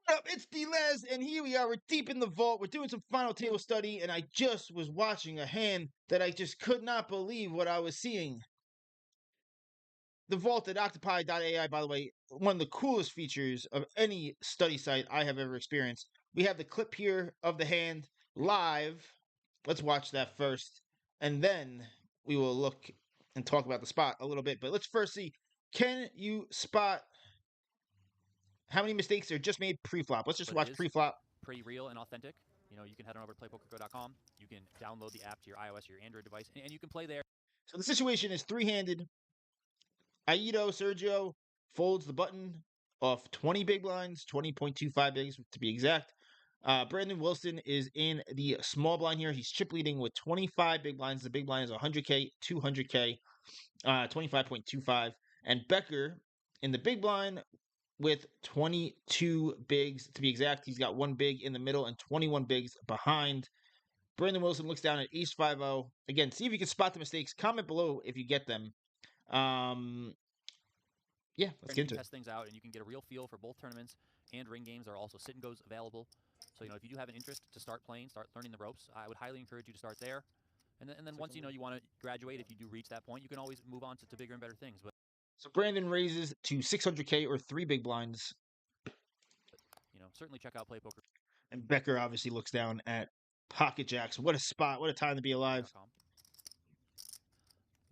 What up? It's D-Les, and here we are. We're deep in the vault. We're doing some final table study, and I just was watching a hand that I just could not believe what I was seeing. The vault at Octopi.ai, by the way, one of the coolest features of any study site I have ever experienced. We have the clip here of the hand live. Let's watch that first, and then we will look and talk about the spot a little bit. But let's first see, can you spot how many mistakes are just made pre-flop? Let's just But it watch is pre-flop. pretty real and authentic. You can head on over to playpokergo.com. You can download the app to your iOS or your Android device, and you can play there. So the situation is three-handed. Aido Sergio folds the button off 20 big blinds, 20.25 bigs to be exact. Brandon Wilson is in the small blind here. He's chip leading with 25 big blinds. The big blind is 100K, 200K, 25.25. And Becker in the big blind with 22 bigs to be exact. He's got one big in the middle and 21 bigs behind. Brandon Wilson looks down at ace 5-0. Again, see if you can spot the mistakes. Comment below if you get them. Yeah, let's And get you into can it. test things out, and you can get a real feel for both tournaments and ring games. There are also sit and goes available. So if you do have an interest to start playing, start learning the ropes, I would highly encourage you to start there. And then once you want to graduate, if you do reach that point, you can always move on to bigger and better things. But So Brandon raises to 600K or three big blinds. certainly check out Play Poker. And Becker obviously looks down at pocket jacks. What a spot. What a time to be alive.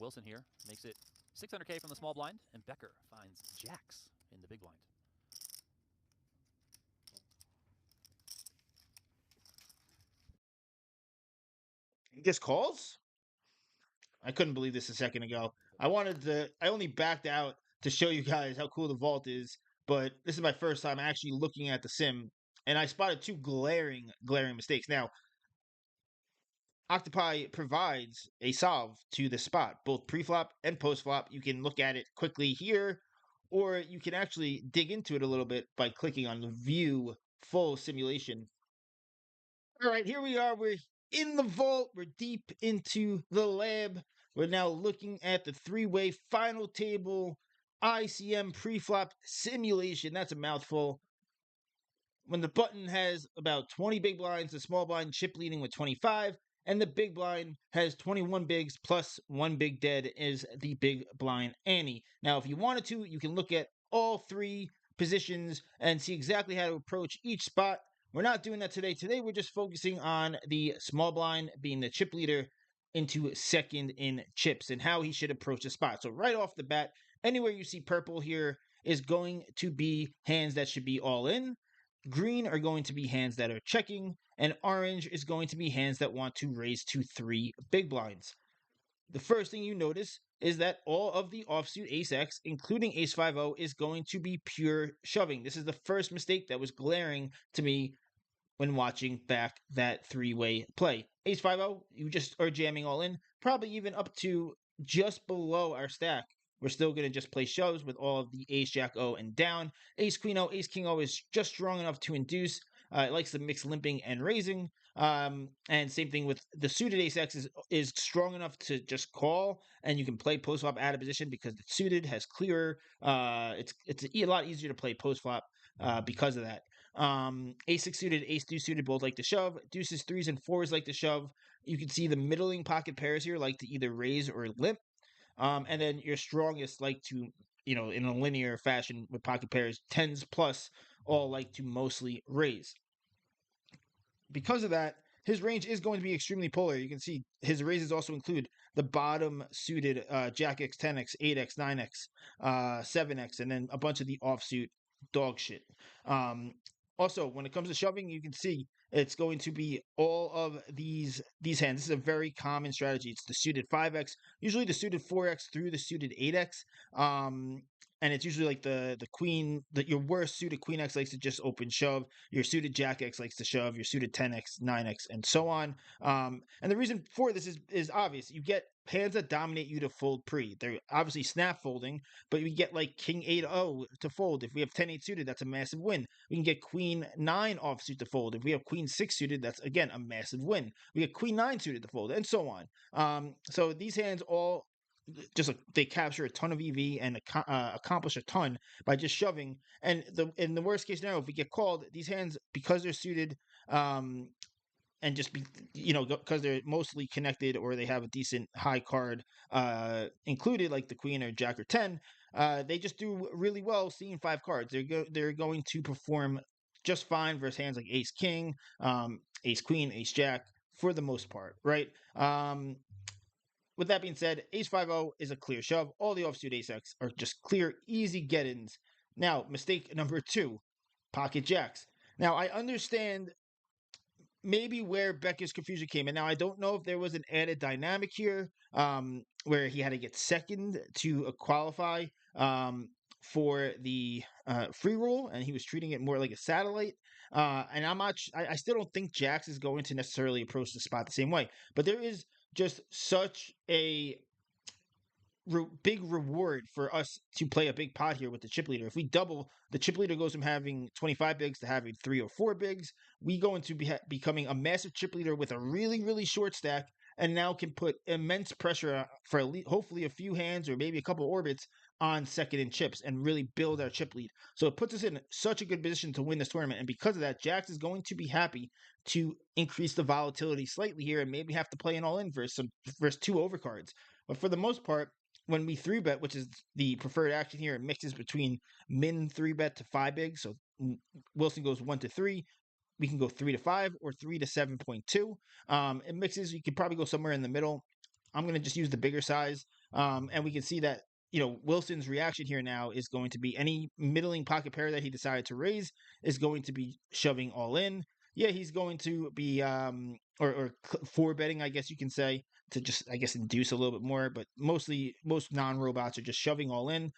Wilson here makes it 600K from the small blind, and Becker finds jacks in the big blind. He just calls? I couldn't believe this a second ago. I only backed out to show you guys how cool the vault is, but this is my first time actually looking at the sim, and I spotted two glaring mistakes. Now, Octopi provides a solve to the spot, both pre-flop and post-flop. You can look at it quickly here, or you can actually dig into it a little bit by clicking on the View Full Simulation. All right, here we are. We're in the vault. We're deep into the lab. We're now looking at the three-way final table ICM pre-flop simulation. That's a mouthful. When the button has about 20 big blinds, the small blind chip leading with 25, and the big blind has 21 bigs plus one big dead is the big blind ante. Now, if you wanted to, you can look at all three positions and see exactly how to approach each spot. We're not doing that today. Today, we're just focusing on the small blind being the chip leader into second in chips and how he should approach the spot. So, right off the bat, anywhere you see purple here is going to be hands that should be all in. Green are going to be hands that are checking, and orange is going to be hands that want to raise to three big blinds. The first thing you notice is that all of the offsuit ace X, including ace 5-0, is going to be pure shoving. This is the first mistake that was glaring to me when watching back that three-way play. Ace 5-0, you just are jamming all in, probably even up to just below our stack. We're still going to just play shoves with all of the ace, jack, O, and down. Ace, queen, O, ace, king, O is just strong enough to induce. It likes to mix limping and raising. And same thing with the suited ace X is strong enough to just call, and you can play post flop out of position because it's suited, has clearer. It's a lot easier to play post flop because of that. Ace 6 suited, ace 2 suited both like to shove. Deuces, threes, and fours like to shove. You can see the middling pocket pairs here like to either raise or limp. And then your strongest like to, in a linear fashion with pocket pairs, tens plus all like to mostly raise. Because of that, his range is going to be extremely polar. You can see his raises also include the bottom suited Jack X, 10X, 8X, 9X, 7X, and then a bunch of the offsuit dog shit. Also, when it comes to shoving, you can see it's going to be all of these hands. This is a very common strategy. It's the suited 5X, usually the suited 4X through the suited 8X. And it's usually like the queen, your worst suited queen X likes to just open shove. Your suited jack X likes to shove. Your suited 10X, 9X, and so on. And the reason for this is obvious. You get hands that dominate you to fold pre. They're obviously snap folding, but we get like king 8-0 to fold. If we have 10-8 suited, that's a massive win. We can get queen 9 offsuit to fold. If we have queen 6 suited, that's again a massive win. We get queen 9 suited to fold, and so on. So these hands all they capture a ton of EV and accomplish a ton by just shoving. And in the worst case scenario, if we get called, these hands, because they're suited, um, and just be, because they're mostly connected or they have a decent high card included, like the queen or jack or 10, they just do really well seeing 5 cards. They're going to perform just fine versus hands like ace king, ace queen, ace jack, for the most part, right? With that being said, ace 5-0 is a clear shove. All the offsuit ace x are just clear, easy get-ins. Now, mistake number 2, pocket jacks. Now, I understand maybe where Becker's confusion came in. Now, I don't know if there was an added dynamic here, where he had to get second to qualify, for the free roll, and he was treating it more like a satellite. And I still don't think Jax is going to necessarily approach the spot the same way. But there is just such a big reward for us to play a big pot here with the chip leader. If we double, the chip leader goes from having 25 bigs to having 3 or 4 bigs. We go into becoming a massive chip leader with a really, really short stack, and now can put immense pressure for hopefully a few hands or maybe a couple orbits on second in chips and really build our chip lead. So it puts us in such a good position to win this tournament. And because of that, Jax is going to be happy to increase the volatility slightly here and maybe have to play an all in versus 2 overcards. But for the most part, when we 3-bet, which is the preferred action here, it mixes between min 3-bet to 5 big. So Wilson goes 1 to 3. We can go 3 to 5 or 3 to 7.2. It mixes. You could probably go somewhere in the middle. I'm going to just use the bigger size. And we can see that, Wilson's reaction here now is going to be any middling pocket pair that he decided to raise is going to be shoving all in. Yeah, he's going to be, or 4-betting, I guess you can say, to just, I guess, induce a little bit more. But most non-robots are just shoving all in.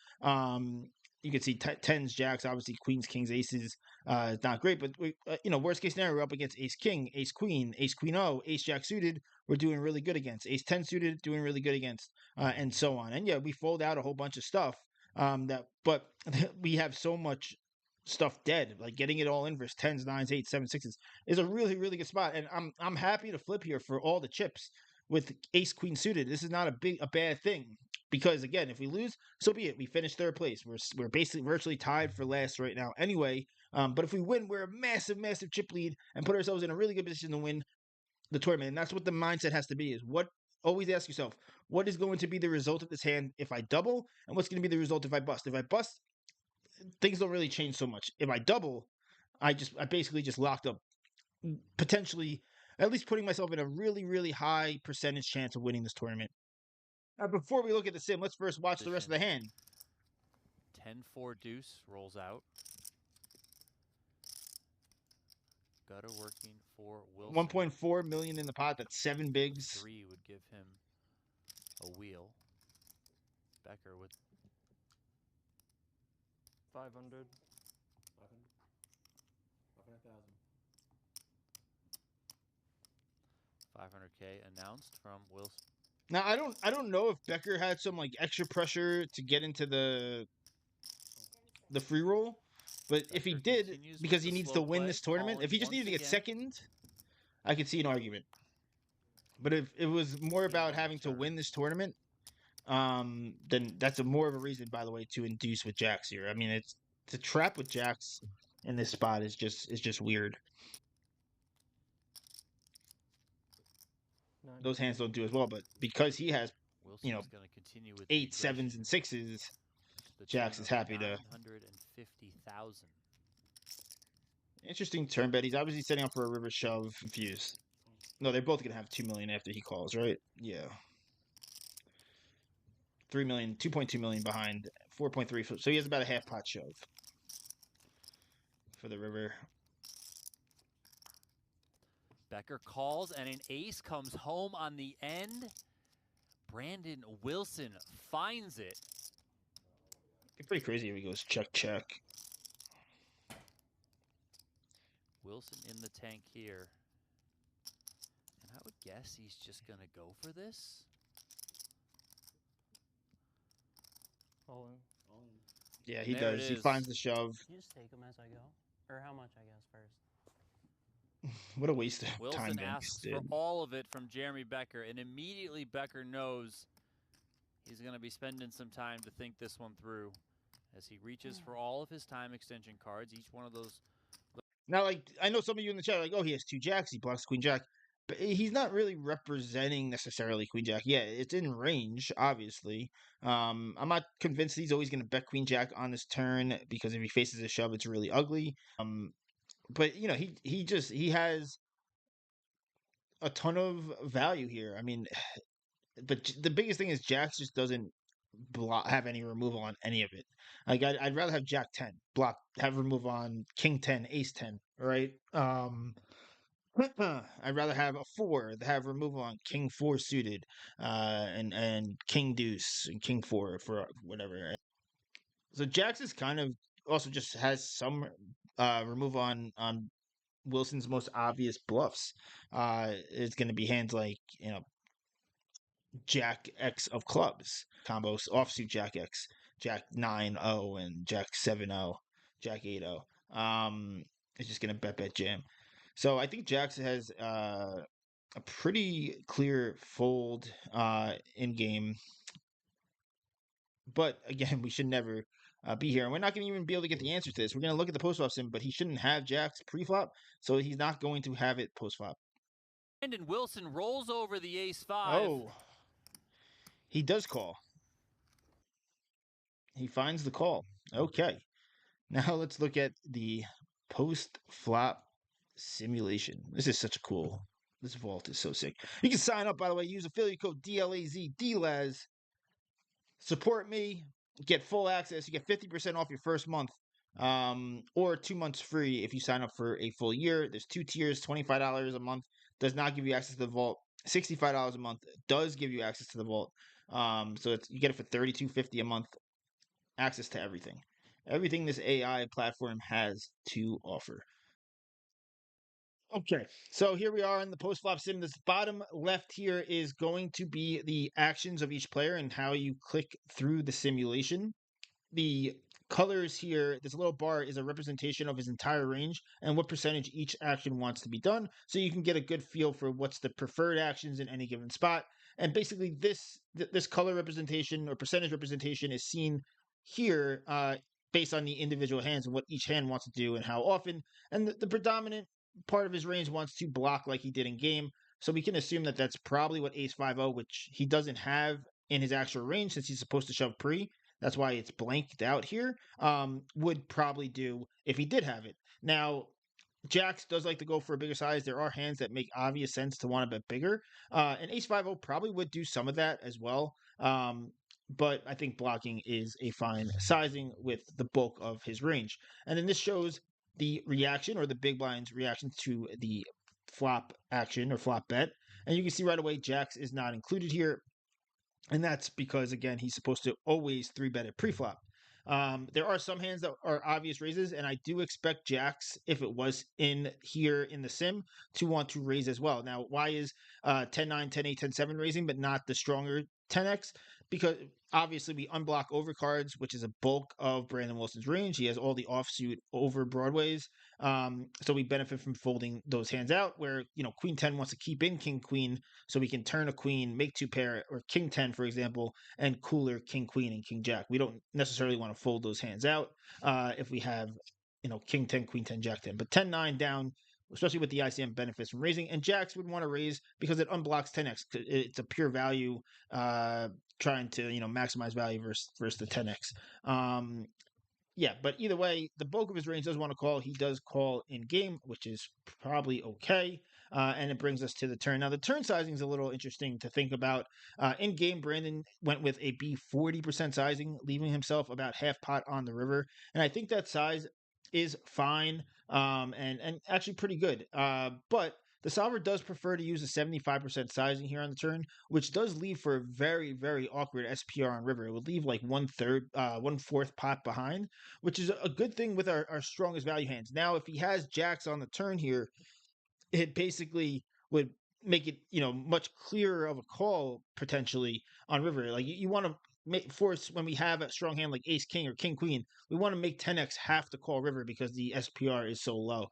You can see tens, jacks, obviously queens, kings, aces. It's not great, but worst case scenario, we're up against ace king, ace queen, o, ace jack suited. We're doing really good against ace 10 suited, doing really good against, and so on. And yeah, we fold out a whole bunch of stuff. But we have so much stuff dead. Like getting it all in versus tens, nines, eights, sevens, sixes is a really, really good spot. And I'm happy to flip here for all the chips with ace queen suited. This is not a bad thing, because again, if we lose, so be it. We finished 3rd place. We're basically virtually tied for last right now anyway. But if we win, we're a massive, massive chip lead and put ourselves in a really good position to win the tournament. And that's what the mindset has to be, is what always ask yourself, what is going to be the result of this hand if I double, and what's going to be the result if I bust? If I bust, things don't really change so much. If I double, I basically just locked up, potentially at least putting myself in a really, really high percentage chance of winning this tournament. Before we look at the sim, let's first watch the rest of the hand. 10-4 deuce rolls out. Gutter working for Wilson. 1.4 million in the pot. That's 7 bigs. 3 would give him a wheel. Becker with 500. 500K announced from Wilson. Now I don't know if Becker had some like extra pressure to get into the free roll, but if he did, because he needs to win this tournament, if he just needed to get second, I could see an argument. But if it was more about having to win this tournament, then that's more of a reason, by the way, to induce with jacks here. I mean, it's to trap with jacks in this spot is just weird. Those hands don't do as well, but because he has, Wilson's going to continue with 8, 7s, and 6s, Jax is happy to. 950,000. Interesting turn bet. He's obviously setting up for a river shove. Confused. No, they're both gonna have 2 million after he calls, right? Yeah. 3 million, 2.2 million behind, 4.3. So he has about a half pot shove for the river. Becker calls, and an ace comes home on the end. Brandon Wilson finds it. It'd be pretty crazy if he goes check, check. Wilson in the tank here. And I would guess he's just going to go for this. All in. Yeah, he does. He finds the shove. You just take them as I go? Or how much, I guess, first? What a waste of Wilson time. asks for all of it from Jeremy Becker, and immediately Becker knows He's going to be spending some time to think this one through as he reaches for all of his time extension cards. Each one of those. Now, like, I know some of you in the chat are like, oh, he has 2 jacks, he blocks Queen Jack. But he's not really representing necessarily Queen Jack. Yeah, it's in range, obviously. I'm not convinced he's always going to bet Queen Jack on this turn because if he faces a shove, it's really ugly. But you know, he has a ton of value here. I mean, but the biggest thing is Jacks just doesn't have any removal on any of it. Like I'd rather have Jack 10 block, have remove on King 10, Ace 10, right? I'd rather have a 4 that have removal on King 4 suited, and King Deuce and King 4 for whatever. So Jax is kind of also just has some removal on Wilson's most obvious bluffs. It's going to be hands like Jack X of clubs combos, offsuit Jack X, Jack 9-0 and Jack 7-0, Jack 8-0. It's just gonna bet jam. So I think Jax has a pretty clear fold in game. But again, we should never be here. And we're not going to even be able to get the answer to this. We're going to look at the post flop sim, but he shouldn't have Jax pre-flop, so he's not going to have it post flop. Brandon Wilson rolls over the ace 5. Oh. He does call. He finds the call. Okay. Now let's look at the post-flop simulation. This is such a cool. This vault is so sick. You can sign up, by the way. Use affiliate code DLAZ, support me, get full access. You get 50% off your first month, or 2 months free if you sign up for a full year. There's 2 tiers. $25 a month does not give you access to the vault. $65 a month does give you access to the vault. So you get it for $32.50 a month. Access to everything this AI platform has to offer. Okay, so here we are in the post-flop sim. This bottom left here is going to be the actions of each player and how you click through the simulation. The colors here, this little bar is a representation of his entire range and what percentage each action wants to be done, so you can get a good feel for what's the preferred actions in any given spot. And basically this color representation or percentage representation is seen here based on the individual hands and what each hand wants to do and how often. And the predominant part of his range wants to block like he did in game, so we can assume that that's probably what ace 5-0, which he doesn't have in his actual range since he's supposed to shove pre. That's why it's blanked out here. Would probably do if he did have it. Now, Jax does like to go for a bigger size. There are hands that make obvious sense to want to bet bigger. And ace 5-0 probably would do some of that as well. But I think blocking is a fine sizing with the bulk of his range. And then this shows the reaction or the big blind's reaction to the flop action or flop bet. And you can see right away Jax is not included here. And that's because, again, he's supposed to always 3-bet it pre-flop. There are some hands that are obvious raises, and I do expect Jacks, if it was in here in the sim, to want to raise as well. Now, why is 10-9, 10-8, 10-7 raising, but not the stronger 10x? Because obviously we unblock overcards, which is a bulk of Brandon Wilson's range. He has all the offsuit over Broadways. So we benefit from folding those hands out where, Queen 10 wants to keep in King Queen so we can turn a queen, make 2 pair, or King 10, for example, and cooler King Queen and King Jack. We don't necessarily want to fold those hands out if we have, King 10, Queen 10, Jack 10. But 10-9 down, especially with the ICM benefits from raising, and Jacks would want to raise because it unblocks 10x. It's a pure value trying to, maximize value versus the 10x. Yeah, but either way, the bulk of his range does want to call. He does call in game, which is probably okay. And it brings us to the turn. Now, the turn sizing is a little interesting to think about. In game, Brandon went with a B 40% sizing, leaving himself about half pot on the river. And I think that size is fine and actually pretty good. But the solver does prefer to use a 75% sizing here on the turn, which does leave for a very, very awkward SPR on river. It would leave like 1/4 pot behind, which is a good thing with our strongest value hands. Now, if he has jacks on the turn here, it basically would make it, much clearer of a call potentially on river. Like you want to force when we have a strong hand like ace king or king queen, we want to make 10x have to call river because the SPR is so low.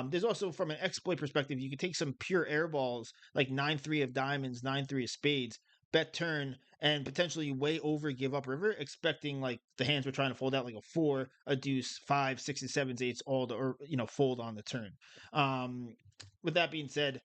There's also, from an exploit perspective, you can take some pure air balls like 9-3 of diamonds, 9-3 of spades, bet turn and potentially way over give up river, expecting like the hands we're trying to fold out like a four, a deuce, five, sixes, sevens, eights, all the or fold on the turn. Um, with that being said,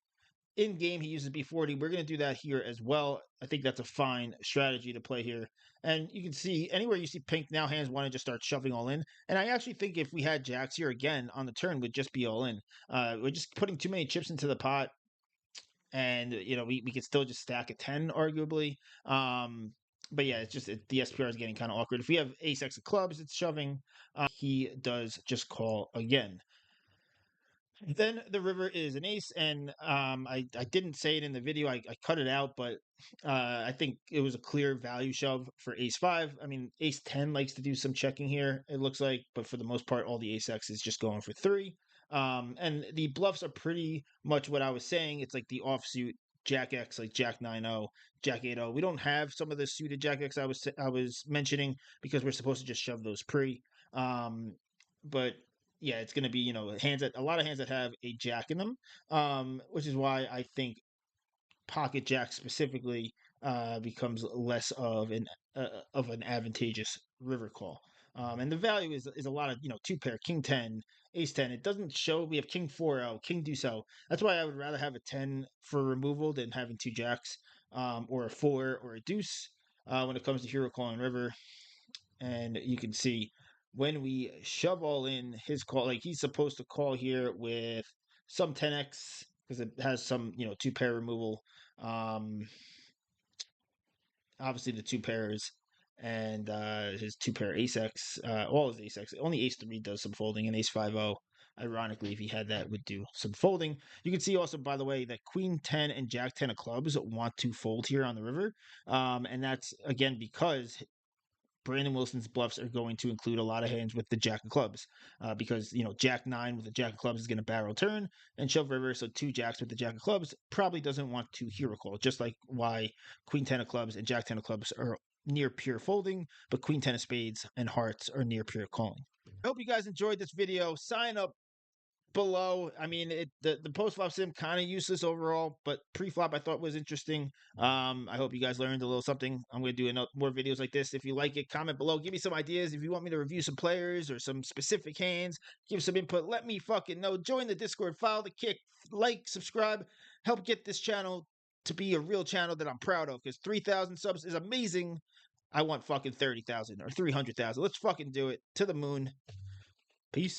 in game he uses B40. We're going to do that here as well. I think that's a fine strategy to play here. And you can see anywhere you see pink now hands want to just start shoving all in. And I actually think if we had jacks here again on the turn, would just be all in. We're just putting too many chips into the pot, and we could still just stack a 10 arguably. But yeah, it's just the SPR is getting kind of awkward. If we have ace x of clubs, it's shoving. He does just call again. Then the river is an ace, and I didn't say it in the video. I cut it out, but I think it was a clear value shove for ace five. I mean, ace 10 likes to do some checking here, it looks like, but for the most part, all the ace X is just going for three. And the bluffs are pretty much what I was saying. It's like the offsuit Jack X, like Jack 9-0, Jack 8-0. We don't have some of the suited Jack X I was mentioning because we're supposed to just shove those pre. But yeah, it's going to be hands that a lot of hands that have a jack in them, which is why I think pocket jack specifically becomes less of an advantageous river call. And the value is a lot of two pair king 10 ace 10. It doesn't show we have king 4-0 king deuce 0. That's why I would rather have a 10 for removal than having two jacks, or a 4 or a deuce when it comes to hero calling river. And you can see when we shove all in his call, like he's supposed to call here with some 10x because it has some two pair removal. Um, Obviously the two pairs and his two pair ace x, all his ace x. Only ace 3 does some folding, and ace 5-0. Ironically, if he had that, would do some folding. You can see also, by the way, that queen 10 and jack 10 of clubs want to fold here on the river, and that's again because Brandon Wilson's bluffs are going to include a lot of hands with the jack of clubs, because Jack 9 with the jack of clubs is going to barrel turn and shove river. So two jacks with the jack of clubs probably doesn't want to hero call. Just like why Queen 10 of clubs and Jack 10 of clubs are near pure folding, but Queen 10 of spades and hearts are near pure calling. I hope you guys enjoyed this video. Sign up below. I mean, the post flop sim kind of useless overall, but pre flop I thought was interesting. I hope you guys learned a little something. I'm gonna do more videos like this. If you like it, comment below. Give me some ideas. If you want me to review some players or some specific hands, give some input. Let me fucking know. Join the Discord. Follow the kick. Like, subscribe. Help get this channel to be a real channel that I'm proud of. Because 3,000 subs is amazing. I want fucking 30,000 or 300,000. Let's fucking do it to the moon. Peace.